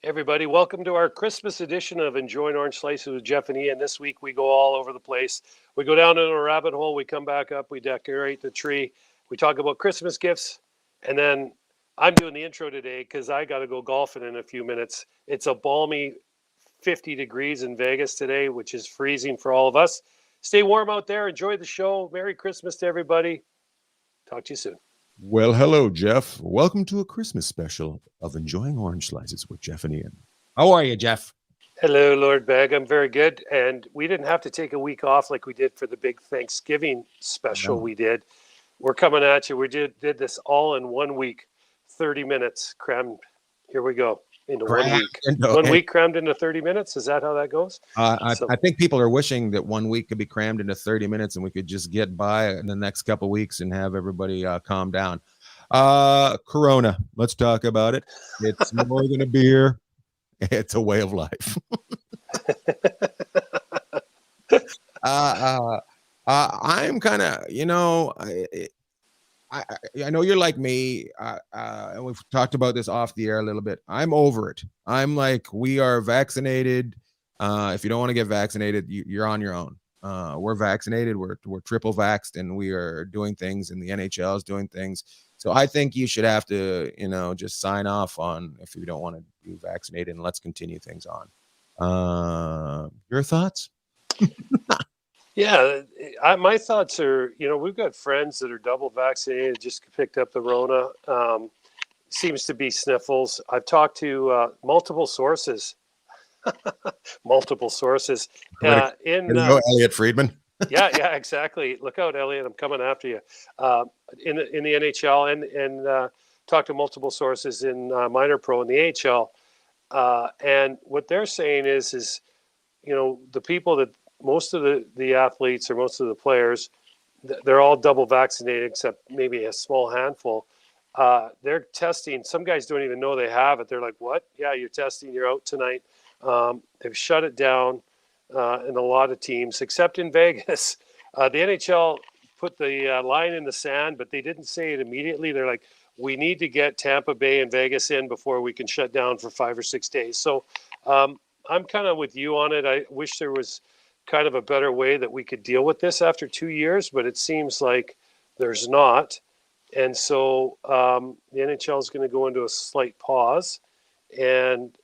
Everybody, welcome to our Christmas edition of Enjoying Orange Slices with Jeff and Ian. This week we go all over the place. We go down into a rabbit hole, we come back up, we decorate the tree, we talk about Christmas gifts, and then I'm doing the intro today because I got to go golfing in a few minutes. It's a balmy 50 degrees in Vegas today, which is freezing for all of us. Stay warm out there. Enjoy the show. Merry Christmas to everybody. Talk to you soon. Well, hello, Jeff. Welcome to a Christmas special of Enjoying Orange Slices with Jeff and Ian. How are you, Jeff? Hello, Lord Bagg. I'm very good. And we didn't have to take a week off like we did for the big Thanksgiving special we did. We're coming at you. We did this all in 1 week, 30 minutes crammed. Here we go. Into 1 week. 1 week crammed into 30 minutes. Is that how that goes? I think people are wishing that 1 week could be crammed into 30 minutes and we could just get by in the next couple of weeks and have everybody calm down. Corona. Let's talk about it. It's more than a beer. It's a way of life. I'm kind of, I know you're like me, and we've talked about this off the air a little bit. I'm over it. I'm like, we are vaccinated. If you don't want to get vaccinated, you're on your own. We're vaccinated. We're triple vaxxed, and we are doing things, and the NHL is doing things. So I think you should have to, just sign off on if you don't want to be vaccinated, and let's continue things on. Your thoughts? Yeah, my thoughts are, we've got friends that are double vaccinated, just picked up the Rona. Seems to be sniffles. I've talked to multiple sources. Elliot Friedman. yeah, exactly. Look out, Elliot. I'm coming after you. In the NHL and talked to multiple sources in minor pro in the AHL. And what they're saying is, the people that most of the athletes or most of the players, they're all double vaccinated except maybe a small handful. They're testing. Some guys don't even know they have it. They're like, what? Yeah, you're testing. You're out tonight. They've shut it down in a lot of teams, except in Vegas. The NHL put the line in the sand, but they didn't say it immediately. They're like, we need to get Tampa Bay and Vegas in before we can shut down for 5 or 6 days. So I'm kind of with you on it. I wish there was kind of a better way that we could deal with this after 2 years, but it seems like there's not. And so the NHL is going to go into a slight pause. And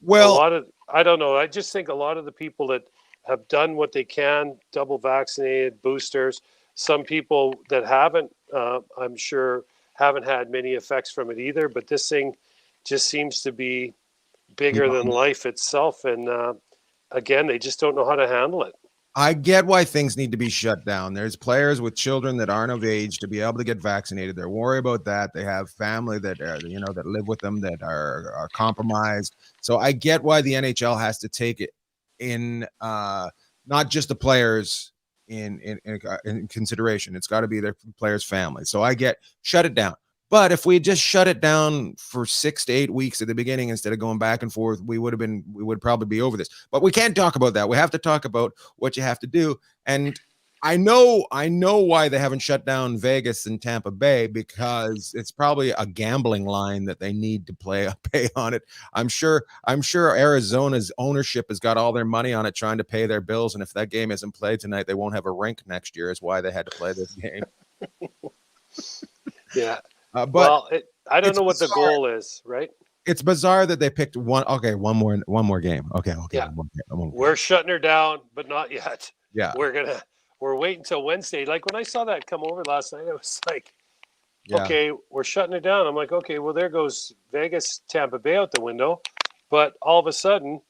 I don't know. I just think a lot of the people that have done what they can, double vaccinated, boosters, some people that haven't, I'm sure, haven't had many effects from it either. But this thing just seems to be bigger than life itself. And again, they just don't know how to handle it. I get why things need to be shut down. There's players with children that aren't of age to be able to get vaccinated. They're worried about that. They have family that that live with them that are compromised. So I get why the NHL has to take it in not just the players in consideration. It's got to be their players' family. So I get shut it down. But if we just shut it down for 6 to 8 weeks at the beginning instead of going back and forth, we would probably be over this. But we can't talk about that. We have to talk about what you have to do. And I know why they haven't shut down Vegas and Tampa Bay, because it's probably a gambling line that they need to pay on it. I'm sure Arizona's ownership has got all their money on it trying to pay their bills. And if that game isn't played tonight, they won't have a rink next year, is why they had to play this game. Yeah. I don't know what the goal is, right? It's bizarre that they picked one. Okay, one more game. Okay. Yeah. We're shutting her down, but not yet. Yeah. We're waiting until Wednesday. Like when I saw that come over last night, I was like, okay, we're shutting it down. I'm like, okay, well, there goes Vegas, Tampa Bay out the window. But all of a sudden,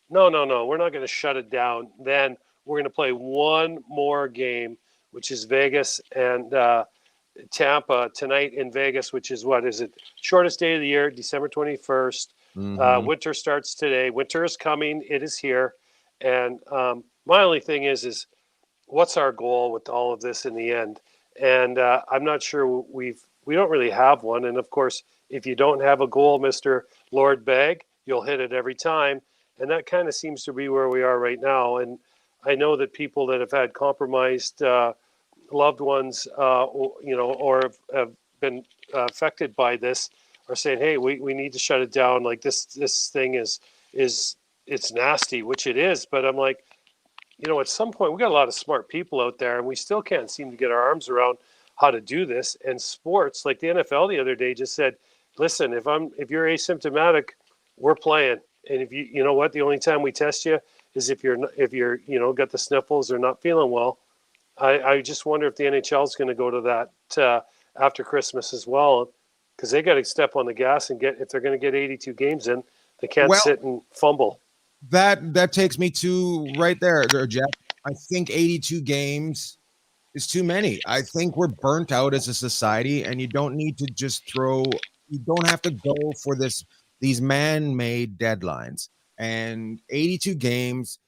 no, we're not going to shut it down. Then we're going to play one more game, which is Vegas and Tampa tonight in Vegas, which is shortest day of the year, December 21st. Winter starts today. Winter is coming. It is here. And my only thing is what's our goal with all of this in the end? And I'm not sure we don't really have one. And of course, if you don't have a goal, Mr. Lord Bagg, you'll hit it every time. And that kind of seems to be where we are right now. And I know that people that have had compromised loved ones, or have been affected by this, are saying, "Hey, we need to shut it down. Like this thing is is it's nasty, which it is. But I'm like, at some point we got a lot of smart people out there, and we still can't seem to get our arms around how to do this. And sports, like the NFL the other day, just said, "Listen, if you're asymptomatic, we're playing, and if you know what, the only time we test you is if you're got the sniffles or not feeling well." I just wonder if the NHL is going to go to that after Christmas as well, because they got to step on the gas and if they're going to get 82 games in, they can't sit and fumble. That takes me to right there, Jeff. I think 82 games is too many. I think we're burnt out as a society, and you don't need to just you don't have to go for these man-made deadlines. And 82 games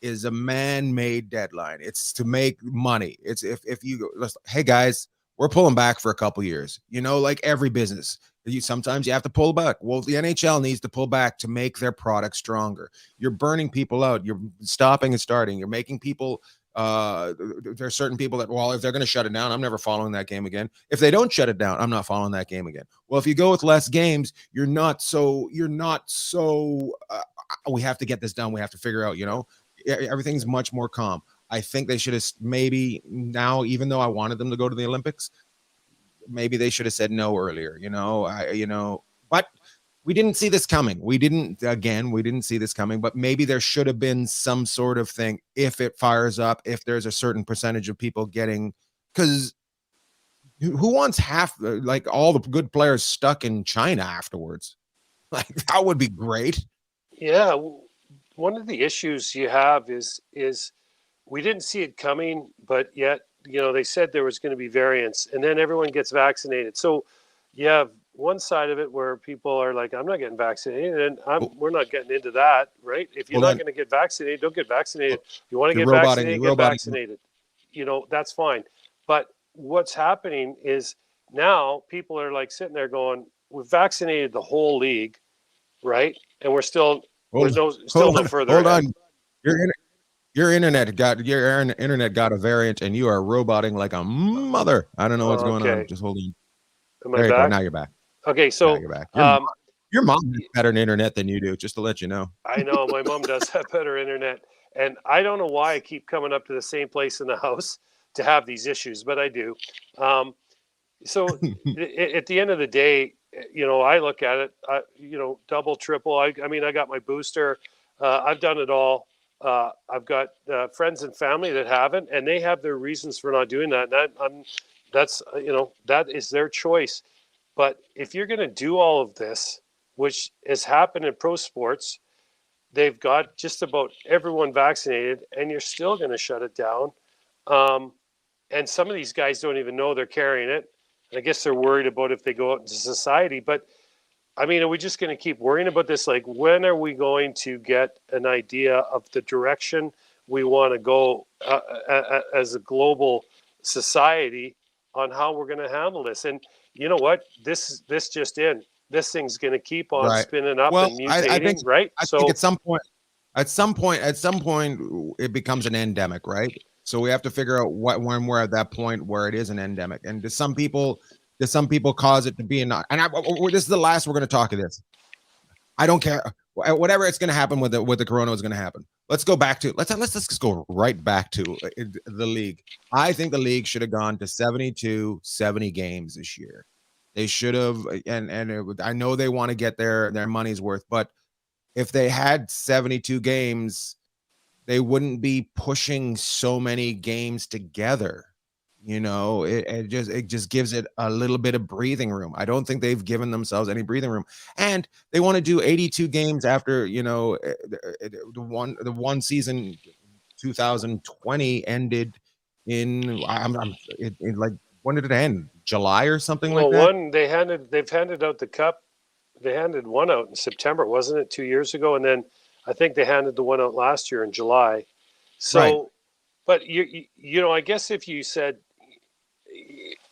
is a man-made deadline. It's to make money. It's if you hey guys, we're pulling back for a couple years. Like every business. Sometimes you have to pull back. Well, the NHL needs to pull back to make their product stronger. You're burning people out. You're stopping and starting. You're making people there are certain people that, well, if they're going to shut it down, I'm never following that game again. If they don't shut it down, I'm not following that game again. Well, if you go with less games, you're not so we have to get this done. We have to figure out, everything's much more calm. I think they should have maybe now, even though I wanted them to go to the Olympics, maybe they should have said no earlier, but we didn't see this coming. We didn't see this coming, but maybe there should have been some sort of thing. If it fires up, if there's a certain percentage of people getting, because who wants like all the good players stuck in China afterwards? Like that would be great. Yeah. One of the issues you have is we didn't see it coming, but yet, they said there was going to be variants, and then everyone gets vaccinated. So you have one side of it where people are like, I'm not getting vaccinated, and we're not getting into that, right? If you're not going to get vaccinated, don't get vaccinated. You want to get vaccinated, get vaccinated. That's fine. But what's happening is now people are like sitting there going, we've vaccinated the whole league, right? And we're still no further. Hold on. Your internet got a variant, and you are roboting like a mother. I don't know what's going on. Just hold on. Am I back? Now you're back. Okay, so now you're back. Your mom has better internet than you do, just to let you know. I know my mom does have better internet, and I don't know why I keep coming up to the same place in the house to have these issues, but I do. So at the end of the day, I look at it, double, triple. I got my booster. I've done it all. I've got friends and family that haven't, and they have their reasons for not doing that. And that is their choice. But if you're going to do all of this, which has happened in pro sports, they've got just about everyone vaccinated, and you're still going to shut it down. And some of these guys don't even know they're carrying it. And I guess they're worried about if they go out into society. But are we just going to keep worrying about this? Like, when are we going to get an idea of the direction we want to go as a global society on how we're going to handle this? And you know what? This thing's going to keep on spinning up and mutating, I think, right? I think at some point, it becomes an endemic, right? So we have to figure out when we're at that point where it is an endemic. And does some people cause it to be this is the last we're going to talk of this. I don't care. Whatever it's going to happen with the corona is going to happen. Let's go back to let's just go right back to the league. I think the league should have gone to 70 games this year. They should have, and I know they want to get their money's worth, but if they had 72 games, they wouldn't be pushing so many games together. It just gives it a little bit of breathing room. I don't think they've given themselves any breathing room, and they want to do 82 games after the one season 2020 ended in like, when did it end? July or something like that? They've handed out the cup. They handed one out in September, wasn't it, 2 years ago? And then I think they handed the one out last year in July. So, right. But I guess if you said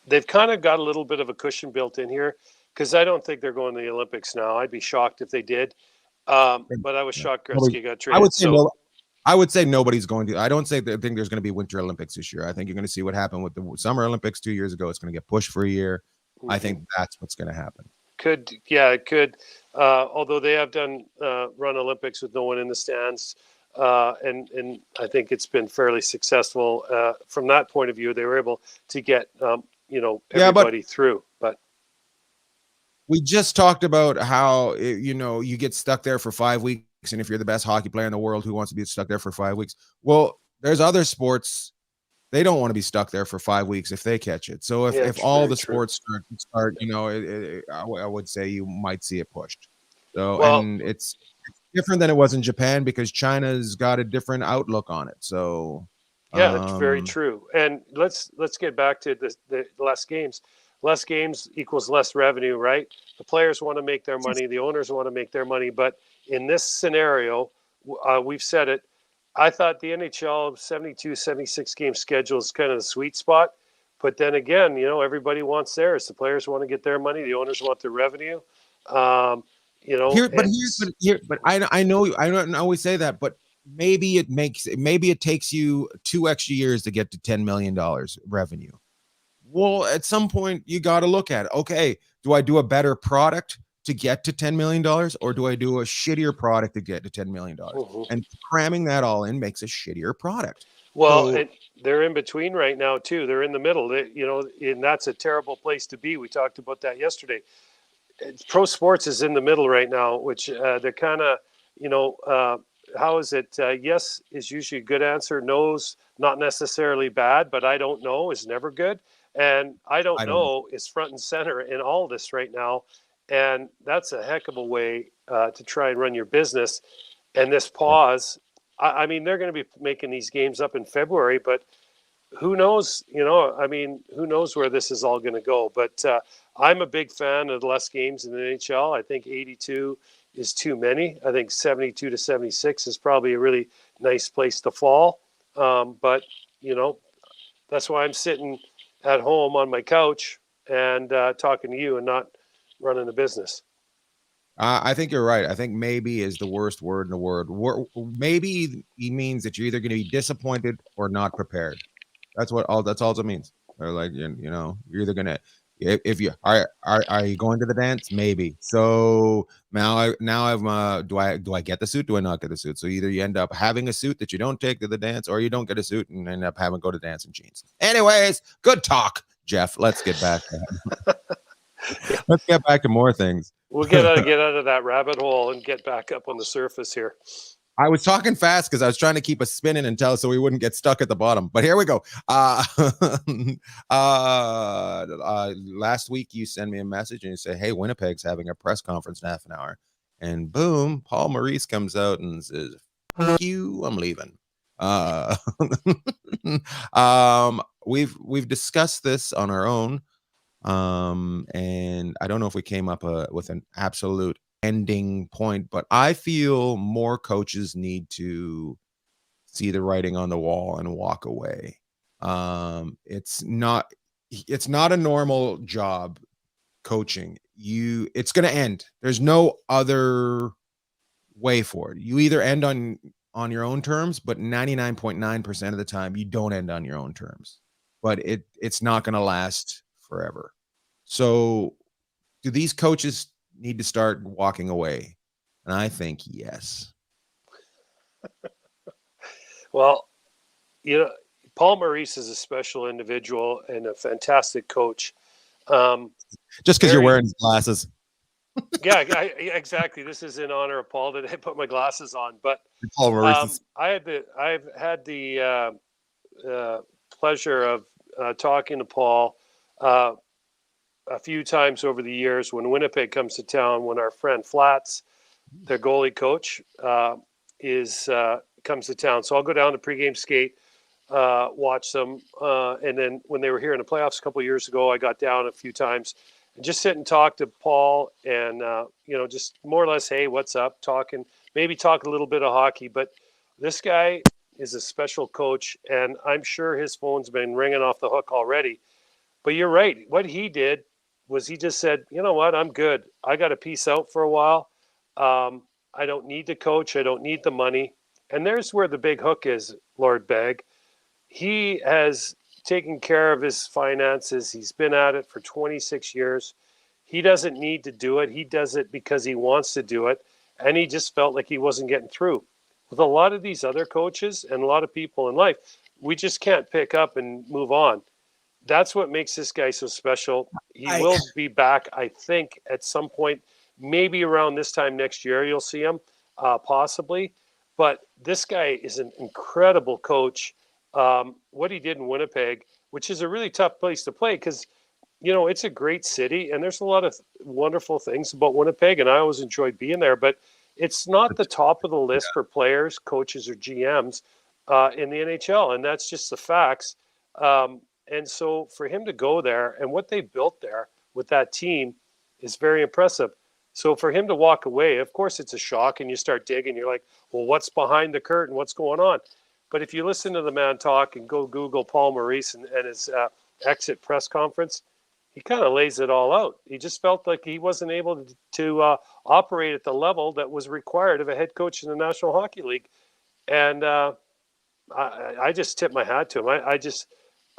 they've kind of got a little bit of a cushion built in here, because I don't think they're going to the Olympics now. I'd be shocked if they did. But I was shocked Gretzky got traded. I would say nobody's going to. I don't think there's going to be Winter Olympics this year. I think you're going to see what happened with the Summer Olympics 2 years ago. It's going to get pushed for a year. Mm-hmm. I think that's what's going to happen. it could. Although they have done run Olympics with no one in the stands, and I think it's been fairly successful from that point of view. They were able to get Yeah, but everybody through. But we just talked about how you get stuck there for 5 weeks, and if you're the best hockey player in the world, who wants to be stuck there for 5 weeks? Well, there's other sports. They don't want to be stuck there for 5 weeks if they catch it. So if all the sports start, I would say you might see it pushed. So, well, and it's different than it was in Japan because China's got a different outlook on it. So, yeah, that's very true. And let's get back to the less games. Less games equals less revenue, right? The players want to make their money, the owners want to make their money, but in this scenario, we've said it. I thought the NHL 72, 76 game schedule is kind of the sweet spot. But then again, everybody wants theirs. The players want to get their money. The owners want their revenue. But I know I don't always say that, but maybe it takes you 2 extra years to get to $10 million revenue. Well, at some point you got to look at it. Okay, do I do a better product to get to $10 million, or do I do a shittier product to get to $10 million? Mm-hmm. And cramming that all in makes a shittier product. Well, and they're in between right now too. They're in the middle. And that's a terrible place to be. We talked about that yesterday. Pro sports is in the middle right now, which they're kind of, how is it? Yes is usually a good answer. No's not necessarily bad, but I don't know is never good. And I don't know is front and center in all this right now. And that's a heck of a way to try and run your business. And this pause, I mean, they're going to be making these games up in February, but who knows? Who knows where this is all going to go? But I'm a big fan of less games in the NHL. I think 82 is too many. I think 72 to 76 is probably a really nice place to fall. But that's why I'm sitting at home on my couch and talking to you and not running a business. I think you're right. I think maybe is the worst word in the word. Maybe he means that you're either going to be disappointed or not prepared. That's all it means. Or like, you're either going to, if you are you going to the dance? Maybe. So now I'm do I get the suit? Do I not get the suit? So either you end up having a suit that you don't take to the dance, or you don't get a suit and end up having to go to dance in jeans. Anyways, good talk, Jeff. Let's get back to let's get back to more things. We'll get out of that rabbit hole and get back up on the surface here. I was talking fast because I was trying to keep us spinning until so we wouldn't get stuck at the bottom. But here we go. Last week you sent me a message and you say, "Hey, Winnipeg's having a press conference in half an hour," and boom, Paul Maurice comes out and says, "Fuck you, I'm leaving." We've discussed this on our own, and I don't know if we came up with an absolute ending point, but I feel more coaches need to see the writing on the wall and walk away. It's not a normal job coaching. It's going to end. There's no other way for it. You either end on your own terms, but 99.9% of the time you don't end on your own terms. But it's not going to last forever. So do these coaches need to start walking away? And I think yes. Well, Paul Maurice is a special individual and a fantastic coach. Just because you're wearing his glasses. Yeah, exactly. This is in honor of Paul that I put my glasses on. But Paul Maurice. I've had the pleasure of talking to Paul a few times over the years when Winnipeg comes to town, when our friend Flats, their goalie coach, comes to town. So I'll go down to pregame skate, watch them. And then when they were here in the playoffs a couple of years ago, I got down a few times and just sit and talk to Paul and, just more or less, hey, what's up? Maybe talk a little bit of hockey. But this guy is a special coach, and I'm sure his phone's been ringing off the hook already. But you're right. What he did was he just said, you know what, I'm good. I got to peace out for a while. I don't need to coach. I don't need the money. And there's where the big hook is, Lord Bagg. He has taken care of his finances. He's been at it for 26 years. He doesn't need to do it. He does it because he wants to do it. And he just felt like he wasn't getting through. With a lot of these other coaches and a lot of people in life, we just can't pick up and move on. That's what makes this guy so special. He will be back, I think, at some point, maybe around this time next year, you'll see him, possibly. But this guy is an incredible coach. What he did in Winnipeg, which is a really tough place to play because, it's a great city and there's a lot of wonderful things about Winnipeg, and I always enjoyed being there. But it's not the top of the list for players, coaches, or GMs in the NHL, and that's just the facts. And so for him to go there and what they built there with that team is very impressive. So for him to walk away, of course, it's a shock, and you start digging. You're like, well, what's behind the curtain? What's going on? But if you listen to the man talk and go Google Paul Maurice and his exit press conference, he kind of lays it all out. He just felt like he wasn't able to operate at the level that was required of a head coach in the National Hockey League. And I just tip my hat to him.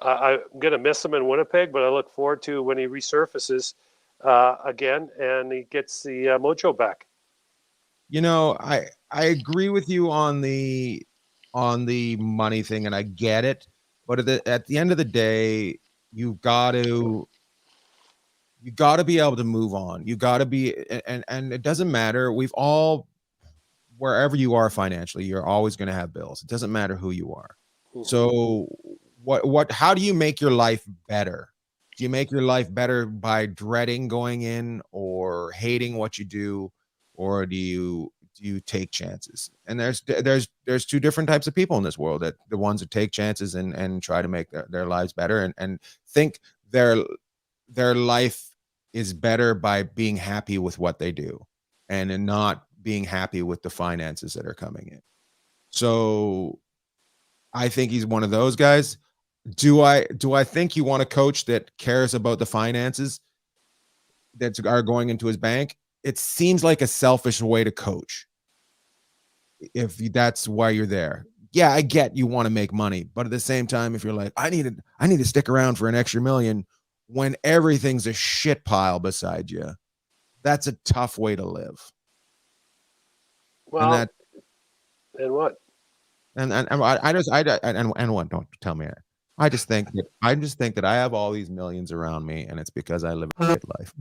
I'm going to miss him in Winnipeg, but I look forward to when he resurfaces again and he gets the mojo back. I agree with you on the money thing, and I get it. But at the end of the day, you've got to be able to move on. You got to be, and it doesn't matter. We've all, wherever you are financially, you're always going to have bills. It doesn't matter who you are. Mm-hmm. So how do you make your life better? Do you make your life better by dreading going in or hating what you do, or do you take chances? And there's two different types of people in this world, that the ones that take chances and try to make their lives better and think their life is better by being happy with what they do and not being happy with the finances that are coming in. So I think he's one of those guys. Do I think you want a coach that cares about the finances that are going into his bank? It seems like a selfish way to coach. If that's why you're there. Yeah, I get you want to make money, but at the same time, if you're like, I need to stick around for an extra million when everything's a shit pile beside you, that's a tough way to live. Well, and what? And what? Don't tell me that. I just think that I have all these millions around me, and it's because I live a good life.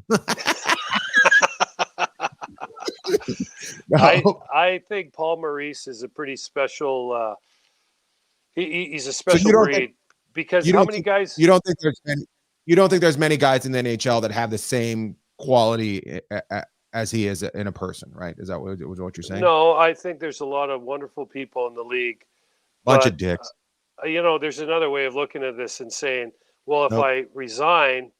No. I think Paul Maurice is a pretty special. He's a special breed because how many guys? You don't think there's many guys in the NHL that have the same quality as he is in a person, right? Is that what you're saying? No, I think there's a lot of wonderful people in the league. Bunch of dicks. There's another way of looking at this and saying, well, if I resign,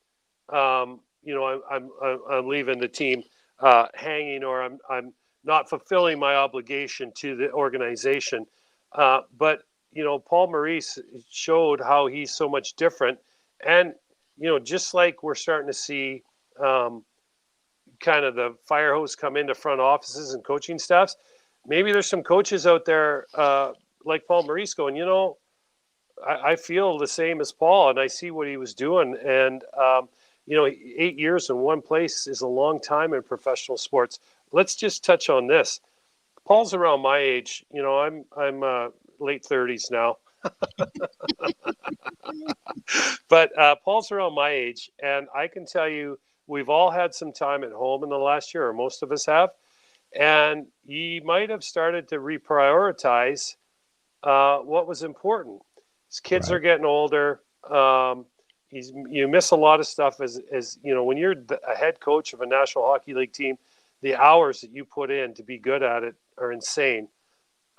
I'm leaving the team hanging, or I'm not fulfilling my obligation to the organization. But Paul Maurice showed how he's so much different, and just like we're starting to see kind of the fire hose come into front offices and coaching staffs, maybe there's some coaches out there like Paul Maurice going, I feel the same as Paul, and I see what he was doing. And, 8 years in one place is a long time in professional sports. Let's just touch on this. Paul's around my age. I'm late 30s now. But Paul's around my age, and I can tell you we've all had some time at home in the last year, or most of us have, and he might have started to reprioritize what was important. His kids are getting older. You miss a lot of stuff as when you're a head coach of a National Hockey League team, the hours that you put in to be good at it are insane.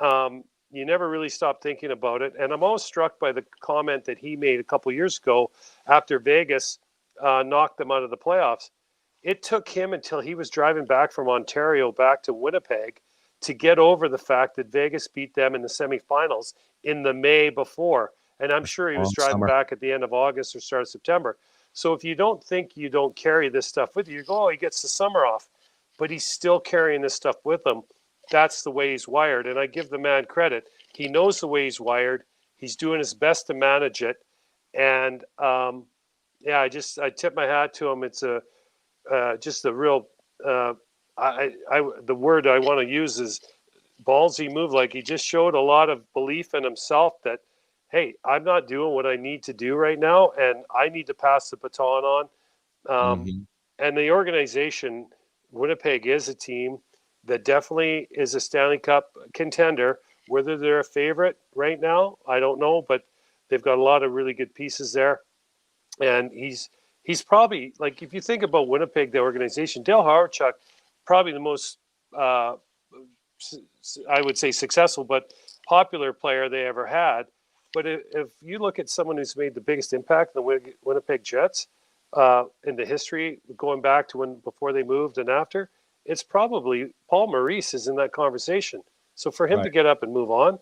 You never really stop thinking about it. And I'm always struck by the comment that he made a couple years ago after Vegas knocked them out of the playoffs. It took him until he was driving back from Ontario back to Winnipeg to get over the fact that Vegas beat them in the semifinals in the May before. And I'm sure he was driving back at the end of August or start of September. So if you don't think you don't carry this stuff with you, you go, he gets the summer off. But he's still carrying this stuff with him. That's the way he's wired. And I give the man credit. He knows the way he's wired. He's doing his best to manage it. And, I tip my hat to him. It's a just the real. The word I want to use is ballsy move. Like he just showed a lot of belief in himself that, hey, I'm not doing what I need to do right now, and I need to pass the baton on. Mm-hmm. And the organization, Winnipeg, is a team that definitely is a Stanley Cup contender. Whether they're a favorite right now, I don't know, but they've got a lot of really good pieces there. And he's probably, like, if you think about Winnipeg, the organization, Dale Hawerchuk, probably the most uh, I would say successful but popular player they ever had. But if you look at someone who's made the biggest impact on the Winnipeg Jets in the history, going back to when before they moved and after, it's probably Paul Maurice is in that conversation. So for him Right. to get up and move on,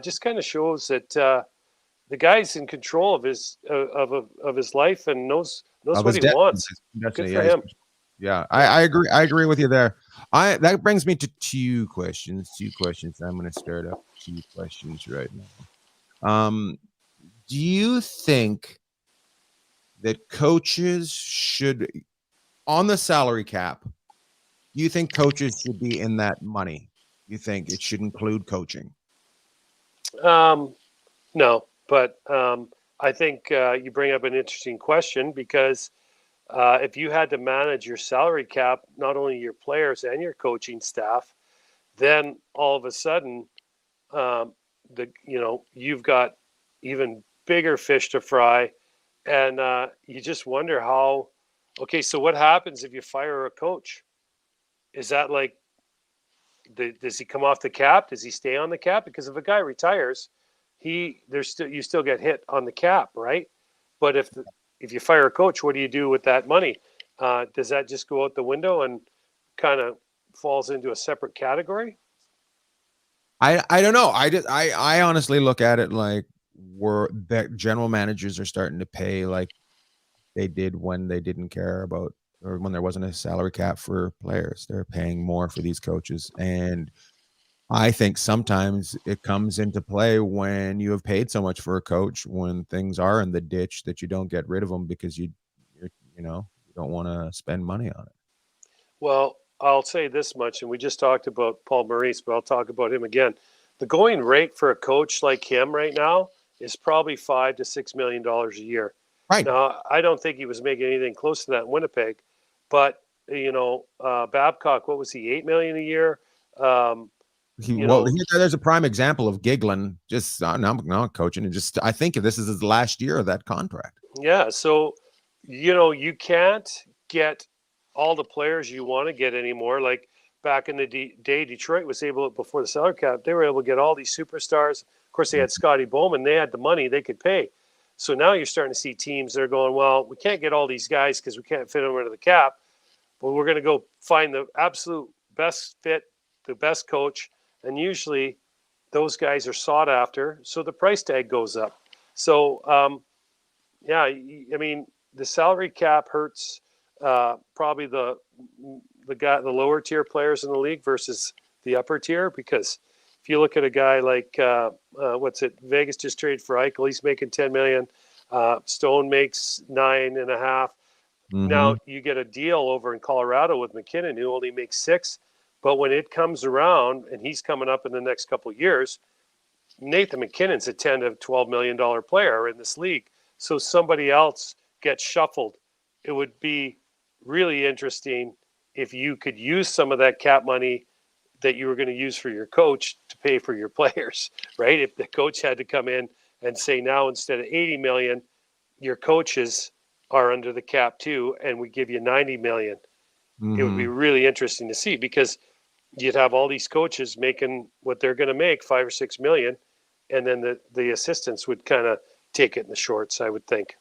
just kind of shows that the guy's in control of his life and knows Of what his he destiny. wants. Good Destiny. for Yeah. him. Yeah, Yeah. I agree. I agree with you there. That brings me to two questions. I'm going to start up two questions right now. Do you think that coaches should, on the salary cap, do you think coaches should be in that money? You think it should include coaching? No, but I think you bring up an interesting question because if you had to manage your salary cap, not only your players and your coaching staff, then all of a sudden, you've got even bigger fish to fry, and you just wonder how. Okay, so what happens if you fire a coach? Is that like does he come off the cap? Does he stay on the cap? Because if a guy retires, you still get hit on the cap, right? But if you fire a coach, what do you do with that money? Does that just go out the window and kind of falls into a separate category? I don't know. I honestly look at it like that general managers are starting to pay like they did when they didn't care about, or when there wasn't a salary cap for players. They're paying more for these coaches. And I think sometimes it comes into play when you have paid so much for a coach, when things are in the ditch, that you don't get rid of them because you don't want to spend money on it. Well, I'll say this much, and we just talked about Paul Maurice, but I'll talk about him again. The going rate for a coach like him right now is probably $5 to $6 million a year. Right. Now, I don't think he was making anything close to that in Winnipeg, but Babcock, what was he, $8 million a year? Um, you know, There's a prime example of giggling. Just now coaching, and just I think this is his last year of that contract. yeah. So, you can't get all the players you want to get anymore. Like back in the day, Detroit was able, before the salary cap, they were able to get all these superstars. Of course, they had Scotty Bowman. They had the money they could pay. So now you're starting to see teams that are going, well, we can't get all these guys because we can't fit them into the cap. But we're going to go find the absolute best fit, the best coach. And usually those guys are sought after. So the price tag goes up. So, yeah, I mean, the salary cap hurts probably the lower tier players in the league versus the upper tier, because if you look at a guy like Vegas just traded for Eichel, he's making $10 million. Stone makes 9.5. Now you get a deal over in Colorado with McKinnon, who only makes 6. But when it comes around and he's coming up in the next couple of years, Nathan McKinnon's a $10 to $12 million player in this league. So somebody else gets shuffled. It would be really interesting if you could use some of that cap money that you were going to use for your coach to pay for your players, right? If the coach had to come in and say, now instead of 80 million, your coaches are under the cap too, and we give you 90 million. It would be really interesting to see, because you'd have all these coaches making what they're going to make, 5 or 6 million, and then the assistants would kind of take it in the shorts, I would think.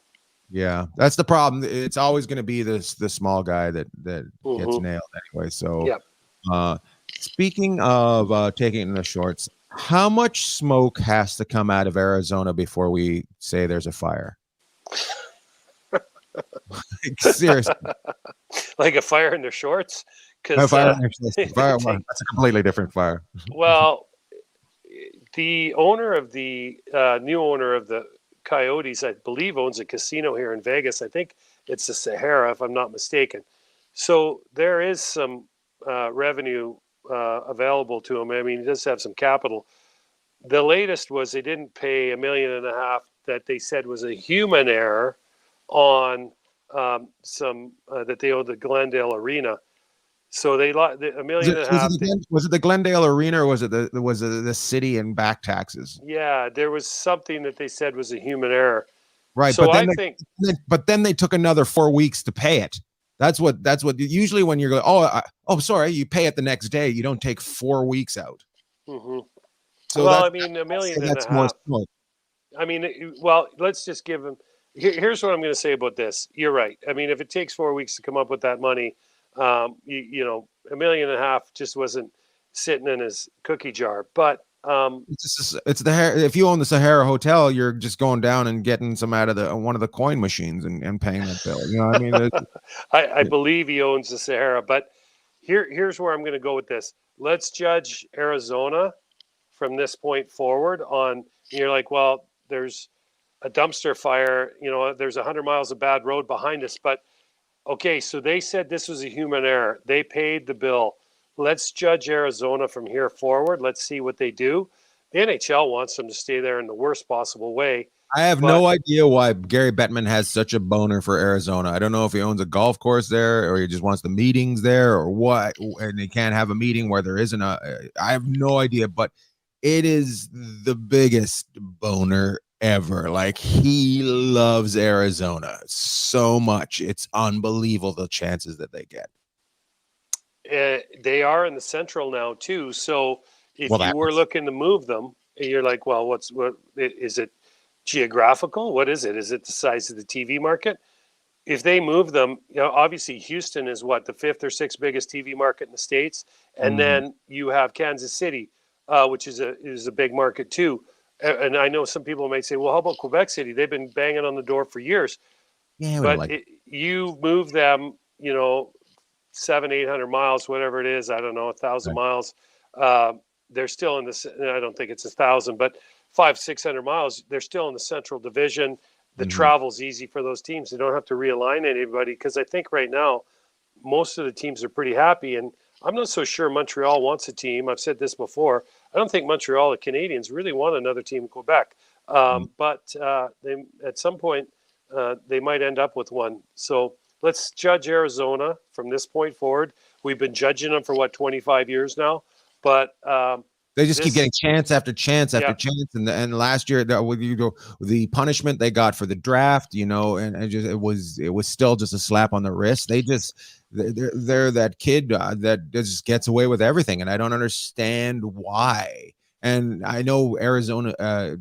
Yeah, that's the problem. It's always going to be the small guy that gets nailed anyway. So, yeah. Speaking of taking it in the shorts, how much smoke has to come out of Arizona before we say there's a fire? Like, seriously. Like a fire in their shorts? A fire, that's a completely different fire. Well, the owner of the new owner of the Coyotes, I believe, owns a casino here in Vegas. I think it's the Sahara, if I'm not mistaken. So there is some revenue available to him. I mean, he does have some capital. The latest was they didn't pay $1.5 million that they said was a human error on some that they owed the Glendale Arena. So they lost $1.5 million. Was it the Glendale Arena, or was it the city and back taxes? Yeah, there was something that they said was a human error. Right, So but I think, but then they took another 4 weeks to pay it. That's what usually when you're going, sorry, you pay it the next day. You don't take 4 weeks out. mm-hmm. So Well, I mean, $1.5 million. that's more smart. I mean, well, let's just give them. Here's what I'm going to say about this. You're right. I mean, if it takes 4 weeks to come up with that money, you know, $1.5 million just wasn't sitting in his cookie jar. But if you own the Sahara Hotel, you're just going down and getting some out of one of the coin machines and paying that bill. You know what I mean? I believe he owns the Sahara. But here's where I'm going to go with this. Let's judge Arizona from this point forward on. You're like, well, there's a dumpster fire, you know, there's 100 miles of bad road behind us. But okay, so they said this was a human error. They paid the bill. Let's judge Arizona from here forward. Let's see what they do. The NHL wants them to stay there in the worst possible way. I have no idea why Gary Bettman has such a boner for Arizona. I don't know if he owns a golf course there or he just wants the meetings there or what, and he can't have a meeting where there isn't a. I have no idea, but it is the biggest boner ever. Like, he loves Arizona so much. It's unbelievable the chances that they get. They are in the Central now too. So if you were looking to move them, you're like, well, what is it? Geographical? What is it? Is it the size of the TV market? If they move them, you know, obviously Houston is what, the 5th or 6th biggest TV market in the States, and then you have Kansas City, which is a big market too. And I know some people might say, well, how about Quebec City? They've been banging on the door for years. Yeah, but you move them, you know, 700-800 miles, whatever it is, I don't know, 1,000 miles. They're still in this. I don't think it's 1,000, but 500-600 miles. They're still in the Central Division. The travel's easy for those teams. They don't have to realign anybody, because I think right now most of the teams are pretty happy. And I'm not so sure Montreal wants a team. I've said this before. I don't think Montreal, the Canadiens, really want another team in Quebec. But they, at some point, they might end up with one. So let's judge Arizona from this point forward. We've been judging them for 25 years now, but they just keep getting chance after chance after chance. And last year, the punishment they got for the draft, you know, and it was still just a slap on the wrist. They're that kid that just gets away with everything, and I don't understand why. And I know Arizona,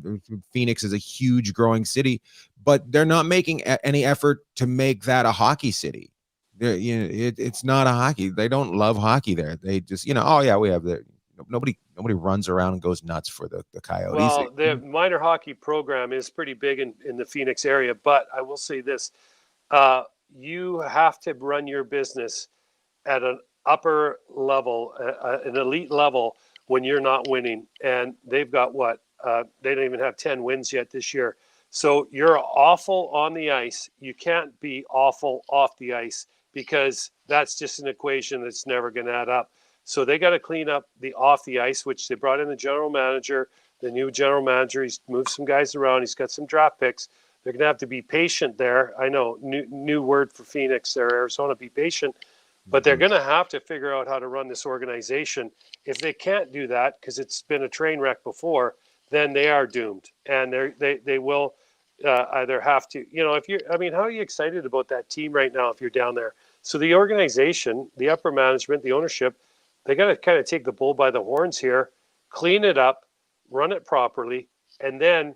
Phoenix is a huge growing city, but they're not making any effort to make that a hockey city. It's not a hockey. They don't love hockey there. They just, you know, oh yeah, we have nobody runs around and goes nuts for the Coyotes. Well, the minor hockey program is pretty big in the Phoenix area, but I will say this. You have to run your business at an upper level, an elite level, when you're not winning. And they've got they don't even have 10 wins yet this year. So you're awful on the ice. You can't be awful off the ice, because that's just an equation that's never going to add up. So they got to clean up the off the ice, which they brought in the general manager. The new general manager, he's moved some guys around. He's got some draft picks. They're going to have to be patient there. I know, new word for Phoenix there, Arizona, be patient. But they're going to have to figure out how to run this organization. If they can't do that, because it's been a train wreck before, then they are doomed. And they will either have to, you know, how are you excited about that team right now if you're down there? So the organization, the upper management, the ownership, they got to kind of take the bull by the horns here, clean it up, run it properly, and then,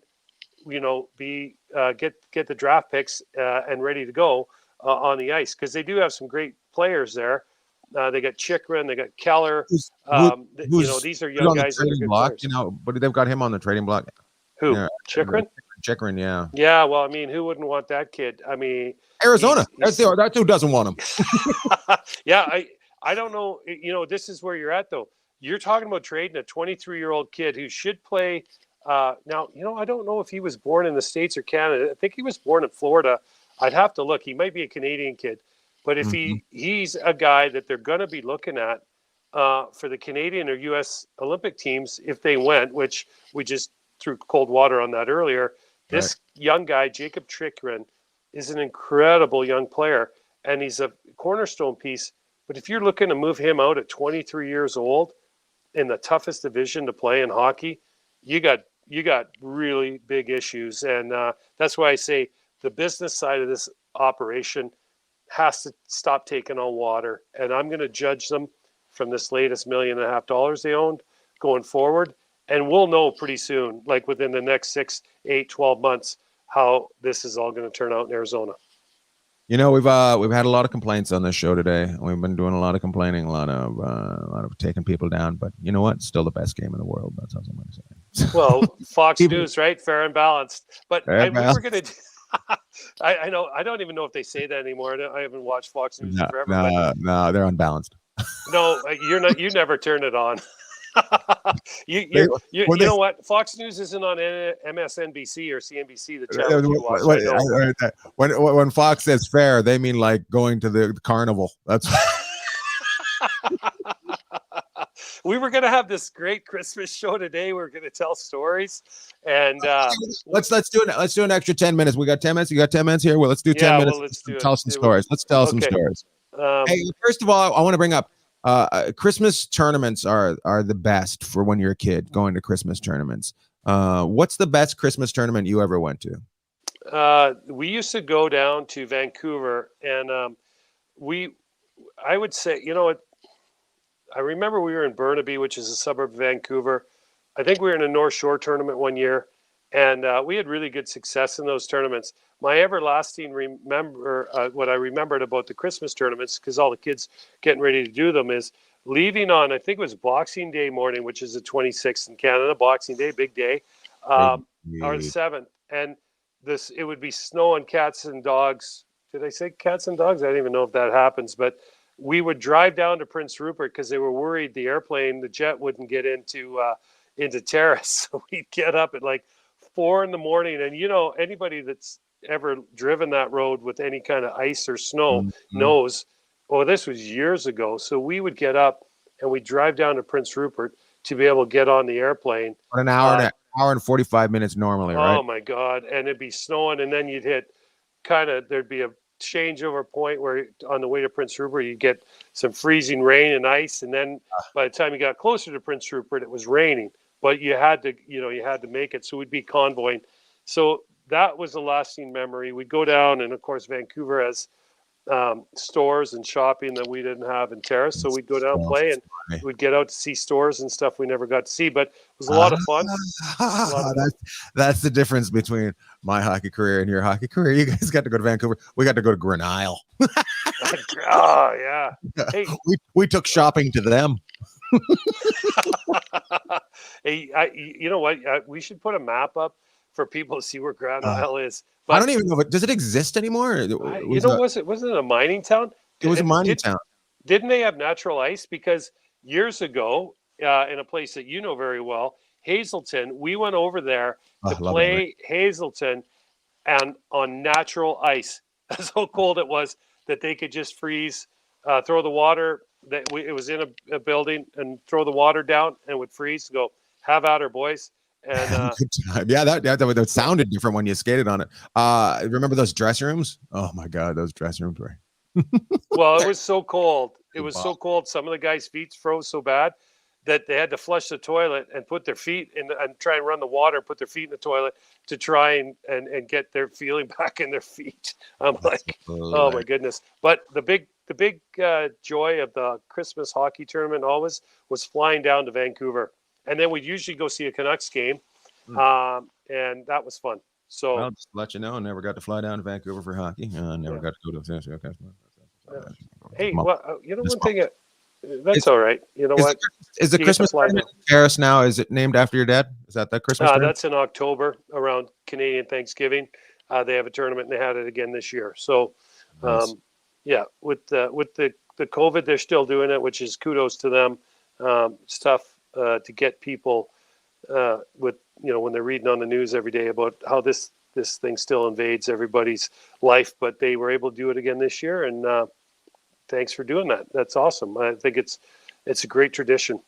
you know, get the draft picks and ready to go on the ice, because they do have some great players there. They got Chikrin, they got Keller. You know, these are young guys that are good players. You know, but they've got him on the trading block. Who? Yeah, Chikrin? Chikrin, yeah. Yeah, well, I mean, who wouldn't want that kid? I mean, Arizona. That's who doesn't want him. Yeah, I don't know. You know, this is where you're at, though. You're talking about trading a 23-year-old kid who should play. Now, you know, I don't know if he was born in the States or Canada. I think he was born in Florida. I'd have to look. He might be a Canadian kid. But if Mhm. he's a guy that they're going to be looking at for the Canadian or U.S. Olympic teams if they went, which we just threw cold water on that earlier. Right. This young guy, Jacob Chikrin, is an incredible young player, and he's a cornerstone piece. But if you're looking to move him out at 23 years old in the toughest division to play in hockey, you got really big issues, and that's why I say the business side of this operation has to stop taking on water. And I'm going to judge them from this latest $1.5 million they owned going forward. And we'll know pretty soon, like within the next 6, 8, 12 months, how this is all going to turn out in Arizona. We've had a lot of complaints on this show today. We've been doing a lot of complaining, a lot of taking people down. But you know what? It's still the best game in the world. That's all I'm going to say. Well, Fox People, News, right? Fair and balanced. But hey, we man. were going to. I know. I don't even know if they say that anymore. I haven't watched Fox News in forever. No, they're unbalanced. No, you're not. You never turn it on. They- You when they- know what? Fox News isn't on MSNBC or CNBC, the channel you watch. I know. I heard that. When Fox says fair, they mean like going to the carnival. That's We were going to have this great Christmas show today. We are going to tell stories, and let's do it. Let's do an extra 10 minutes. We got 10 minutes. You got 10 minutes here. Well, let's do 10 minutes. Well, let's do it. Tell some stories. Let's tell some Okay. stories. Hey, first of all, I want to bring up Christmas tournaments are the best for when you're a kid going to Christmas tournaments. What's the best Christmas tournament you ever went to? We used to go down to Vancouver, and I would say, I remember we were in Burnaby, which is a suburb of Vancouver. I think we were in a North Shore tournament one year, and we had really good success in those tournaments. My everlasting what I remembered about the Christmas tournaments, because all the kids getting ready to do them, is leaving on, I think it was Boxing Day morning, which is the 26th in Canada, Boxing Day, big day, or the 7th. And it would be snow and cats and dogs. Did I say cats and dogs? I don't even know if that happens, but we would drive down to Prince Rupert because they were worried the jet wouldn't get into Terrace. So we'd get up at like 4 a.m. and anybody that's ever driven that road with any kind of ice or snow knows. Oh, this was years ago. So we would get up and we'd drive down to Prince Rupert to be able to get on the airplane. An hour and 45 minutes normally, right? Oh my God! And it'd be snowing, and then you'd hit there'd be a changeover point where on the way to Prince Rupert you get some freezing rain and ice, and then by the time you got closer to Prince Rupert it was raining, but you had to make it. So we'd be convoying. So that was a lasting memory. We'd go down, and of course Vancouver has stores and shopping that we didn't have in Terrace, so we'd go down and play, and we'd get out to see stores and stuff we never got to see, but it was a lot of fun. That's the difference between my hockey career and your hockey career. You guys got to go to Vancouver. We got to go to Granile. Oh yeah. Hey, we took shopping to them. Hey, you know what? We should put a map up for people to see where Grand Isle is. But I don't even know. Does it exist anymore? Wasn't it a mining town? It was a mining town. Didn't they have natural ice? Because years ago, in a place that you know very well, Hazelton, we went over there to play Hazelton, and on natural ice. That's how cold it was that they could just freeze, throw the water. It was in a building, and throw the water down and would freeze. Go, have at her, boys. And yeah, that sounded different when you skated on it. Remember those dressing rooms? Oh my God, those dressing rooms were. Well, it was so cold. It was so cold. Some of the guys' feet froze so bad that they had to flush the toilet and put their feet in and try and run the water and put their feet in the toilet to try and get their feeling back in their feet. I'm like, oh my goodness. But the big joy of the Christmas hockey tournament always was flying down to Vancouver. And then we'd usually go see a Canucks game. And that was fun. So I'll just let you know, I never got to fly down to Vancouver for hockey. Never got to go to. Okay. Hey, well, one thing. That's all right. You know what? Is the Christmas tournament in Paris now? Is it named after your dad? Is that Christmas? That's in October around Canadian Thanksgiving. They have a tournament, and they had it again this year. So, nice. Yeah, with the COVID, they're still doing it, which is kudos to them. It's tough to get people when they're reading on the news every day about how this thing still invades everybody's life, but they were able to do it again this year, and thanks for doing that. That's awesome. I think it's a great tradition.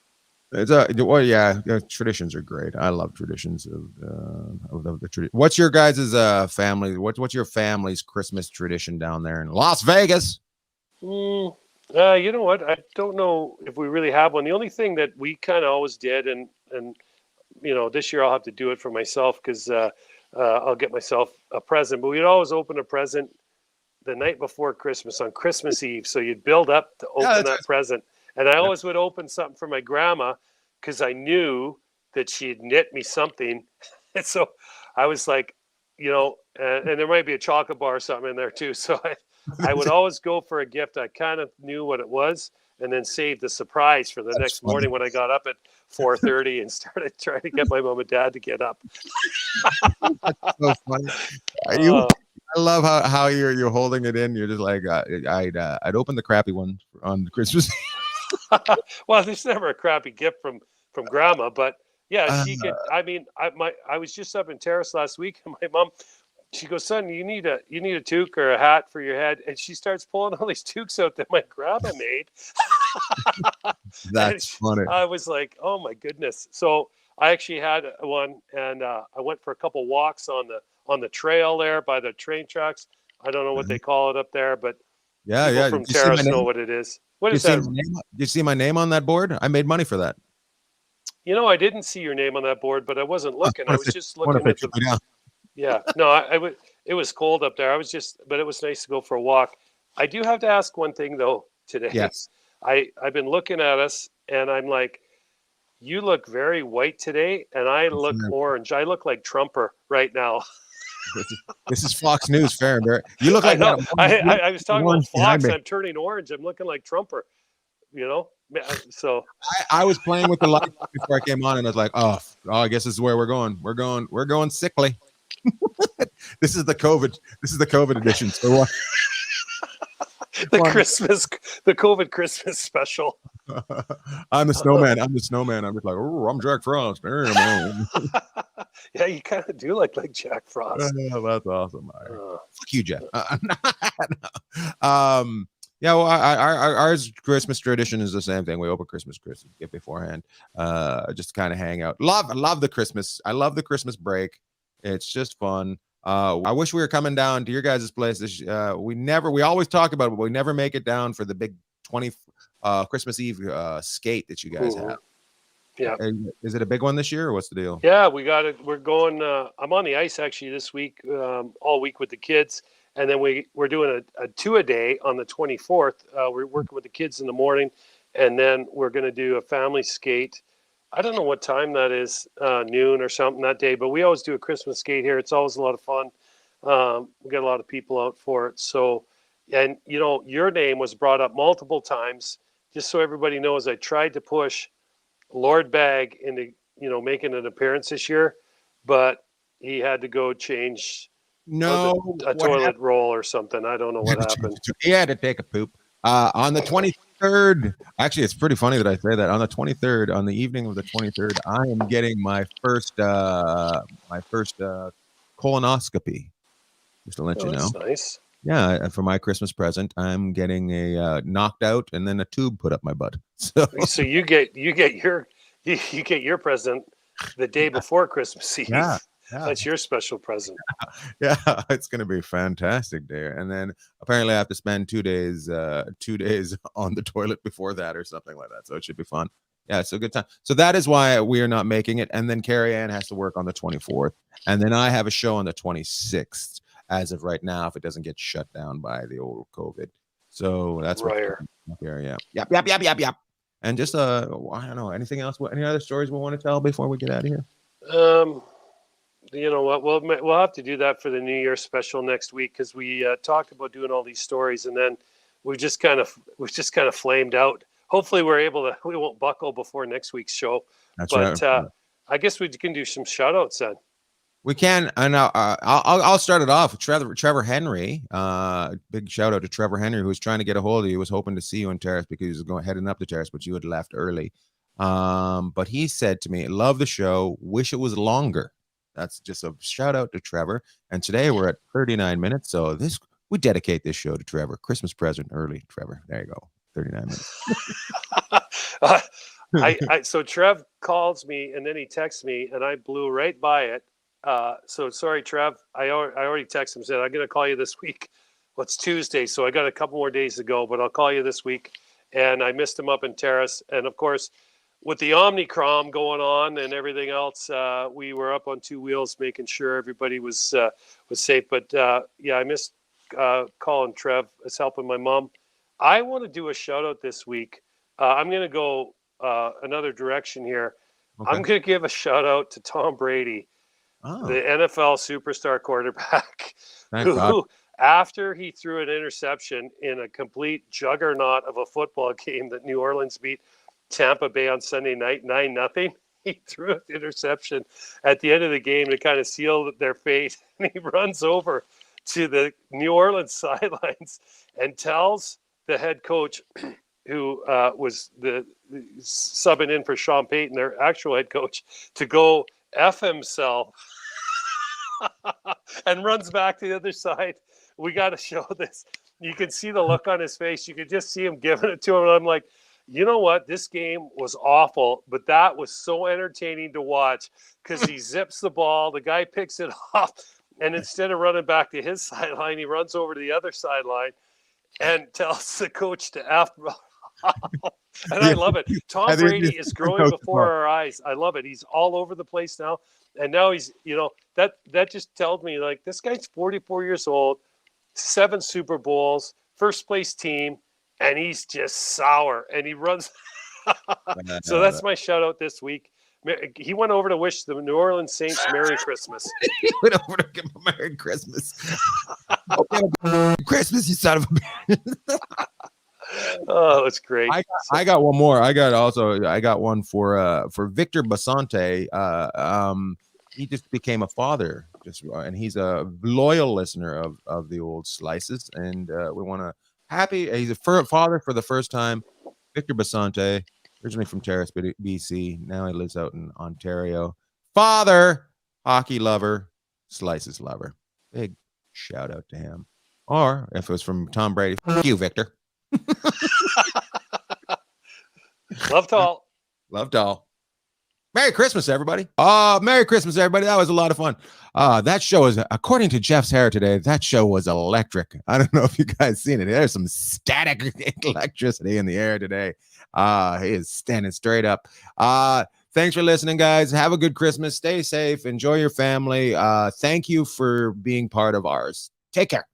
Traditions are great. I love traditions of the tradition. What's your guys' family? What's your family's Christmas tradition down there in Las Vegas? You know what? I don't know if we really have one. The only thing that we kind of always did, and this year I'll have to do it for myself because I'll get myself a present. But we'd always open a present the night before Christmas on Christmas Eve. So you'd build up to open that present. And I always would open something for my grandma because I knew that she'd knit me something. And so I was like, and there might be a chocolate bar or something in there too. So I would always go for a gift. I kind of knew what it was and then saved the surprise for the next morning when I got up at 4:30 and started trying to get my mom and dad to get up. That's so funny. I love how you're holding it in. You're just like, I'd open the crappy one on Christmas. Well, there's never a crappy gift from grandma, but yeah, she could. I mean, I was just up in Terrace last week, and my mom, she goes, "Son, you need a toque or a hat for your head," and she starts pulling all these toques out that my grandma made. That's funny. I was like, "Oh my goodness!" So I actually had one, and I went for a couple walks on the trail there by the train tracks. I don't know what they call it up there, but people from Terrace know what it is. What is that? Do you see my name on that board? I made money for that. I didn't see your name on that board, but I wasn't looking. I was just looking at the. Yeah, no, it was cold up there. But it was nice to go for a walk. I do have to ask one thing though today. Yes. I've been looking at us, and I'm like, you look very white today, and I look orange. I look like Trumper right now. This is Fox News, Farrenberry. You look like I was talking about Fox. I'm turning orange. I'm looking like Trumper. So I was playing with the light before I came on, and I was like, oh, I guess this is where we're going. We're going sickly. This is the COVID edition. So what? The COVID Christmas special. I'm the snowman. I'm just like, oh, I'm Jack Frost. Yeah, you kind of do look like Jack Frost. That's awesome. Fuck you, Jeff. Yeah, well, our Christmas tradition is the same thing. We open Christmas get beforehand, just to kind of hang out. Love the Christmas. I love the Christmas break. It's just fun. I wish we were coming down to your guys' place. We always talk about it, but we never make it down for the big Christmas Eve skate that you guys have. Yeah. Is it a big one this year, or what's the deal? Yeah, we got it. We're going. I'm on the ice actually this week, all week with the kids, and then we're doing a 2-a-day on the 24th. We're working with the kids in the morning, and then we're going to do a family skate. I don't know what time that is, noon or something that day, but we always do a Christmas skate here. It's always a lot of fun. We get a lot of people out for it. So, and your name was brought up multiple times. Just so everybody knows, I tried to push Lord Bagg into making an appearance this year, but he had to go change a toilet roll or something. I don't know what happened. He had to take a poop on the 23rd. Actually, it's pretty funny that I say that. On the 23rd, on the evening of the 23rd, I am getting my first colonoscopy. Just to let you know. Nice. Yeah, for my Christmas present, I'm getting a knocked out and then a tube put up my butt. So you get your present the day before Christmas Eve. Yeah. That's your special present. Yeah, it's going to be fantastic there. And then apparently I have to spend 2 days on the toilet before that or something like that. So it should be fun. Yeah, it's a good time. So that is why we are not making it. And then Carrie Ann has to work on the 24th. And then I have a show on the 26th as of right now if it doesn't get shut down by the old COVID. So that's right. Yeah. Yep. And just I don't know, anything else? Any other stories we want to tell before we get out of here? You know what? We'll have to do that for the New Year special next week because we talked about doing all these stories, and then we've just kind of flamed out. Hopefully, we won't buckle before next week's show. That's right. I guess we can do some shout outs then. We can, and I'll start it off with Trevor Henry. Big shout out to Trevor Henry, who was trying to get a hold of you. He was hoping to see you in Terrace because he was heading up the Terrace, but you had left early. But he said to me, "Love the show. Wish it was longer." That's just a shout out to Trevor. And today we're at 39 minutes. So this We dedicate this show to Trevor. Christmas present early, Trevor. There you go. 39 minutes. So Trev calls me and then he texts me and I blew right by it. So sorry, Trev. I already texted him, said I'm going to call you this week. Well, it's Tuesday, so I got a couple more days to go, but I'll call you this week. And I missed him up in Terrace. And of course, with the Omnicrom going on and everything else, we were up on two wheels, making sure everybody was safe. But yeah, I missed calling Trev. It's helping my mom. I want to do a shout out this week. I'm going to go another direction here. Okay. I'm going to give a shout out to Tom Brady, the NFL superstar quarterback, who after he threw an interception in a complete juggernaut of a football game that New Orleans beat Tampa Bay on Sunday night, 9-0. He threw an interception at the end of the game to kind of seal their fate. And he runs over to the New Orleans sidelines and tells the head coach, who was the subbing in for Sean Payton, their actual head coach, to go F himself and runs back to the other side. We got to show this. You can see the look on his face. You could just see him giving it to him. And I'm like, you know what? This game was awful, but that was so entertaining to watch because he zips the ball. The guy picks it off. And instead of running back to his sideline, he runs over to the other sideline and tells the coach to F. And I love it. Tom Brady is growing before our eyes. I love it. He's all over the place now. And now he's, that just tells me, like, this guy's 44 years old, 7 Super Bowls, first place team, and he's just sour. And he runs. So that's my shout out this week. He went over to wish the New Orleans Saints Merry Christmas. He went over to give him a Merry Christmas. Christmas, you son of a bitch. Oh, that's great. I got one more. I got one for Victor Basante. He just became a father, and he's a loyal listener of the old Slices, and we want to he's a father for the first time. Victor Basante, originally from Terrace, BC. Now he lives out in Ontario. Father, hockey lover, Slices lover. Big shout out to him. Or if it was from Tom Brady, fuck you, Victor. Love tall. Love tall. Merry Christmas, everybody. Merry Christmas, everybody. That was a lot of fun. That show is, according to Jeff's hair today, that show was electric. I don't know if you guys seen it. There's some static electricity in the air today. He is standing straight up. Thanks for listening, guys. Have a good Christmas. Stay safe. Enjoy your family. Thank you for being part of ours. Take care.